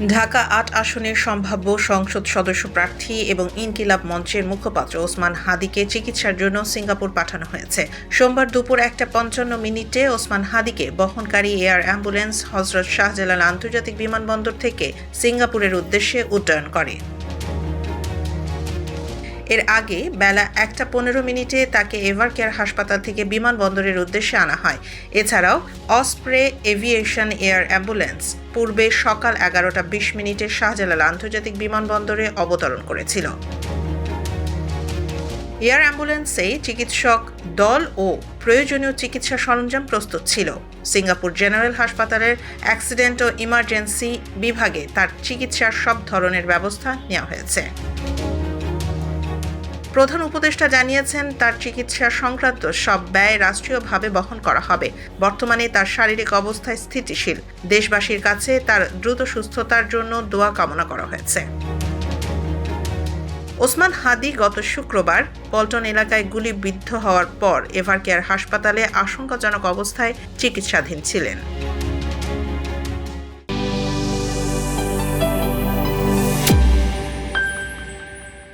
ঢাকা ৮ আসনের সম্ভাব্য সংসদ সদস্য প্রার্থী এবং ইনকিলাব মঞ্চের মুখপাত্র ওসমান হাদীকে চিকিৎসার জন্য সিঙ্গাপুর পাঠানো হয়েছে। সোমবার দুপুর ১:৫৫ ওসমান হাদীকে বহনকারী এয়ার অ্যাম্বুলেন্স হযরত শাহজালাল আন্তর্জাতিক বিমানবন্দর থেকে সিঙ্গাপুরের উদ্দেশ্যে উড্ডয়ন করে। এর আগে বেলা ১:১৫ তাকে এভারকেয়ার হাসপাতাল থেকে বিমানবন্দরের উদ্দেশ্যে আনা হয়। এছাড়াও অসপ্রে এভিয়েশন এয়ার অ্যাম্বুলেন্স পূর্বে সকাল ১১:২০ শাহজালাল আন্তর্জাতিক বিমানবন্দরে অবতরণ করেছিল। এয়ার অ্যাম্বুলেন্সে চিকিৎসক দল ও প্রয়োজনীয় চিকিৎসা সরঞ্জাম প্রস্তুত ছিল। সিঙ্গাপুর জেনারেল হাসপাতালের অ্যাক্সিডেন্ট ও ইমার্জেন্সি বিভাগে তার চিকিৎসার সব ধরনের ব্যবস্থা নেওয়া হয়েছে। প্রধান উপদেষ্টা জানিয়েছেন, তার চিকিৎসা সংক্রান্ত সব ব্যয় রাষ্ট্রীয়ভাবে বহন করা হবে। বর্তমানে তার শারীরিক অবস্থা স্থিতিশীল। দেশবাসীর কাছে তার দ্রুত সুস্থতার জন্য দোয়া কামনা করা হয়েছে। ওসমান হাদী গত শুক্রবার পল্টন এলাকায় গুলিবিদ্ধ হওয়ার পর এভারকেয়ার হাসপাতালে আশঙ্কাজনক অবস্থায় চিকিৎসাধীন ছিলেন।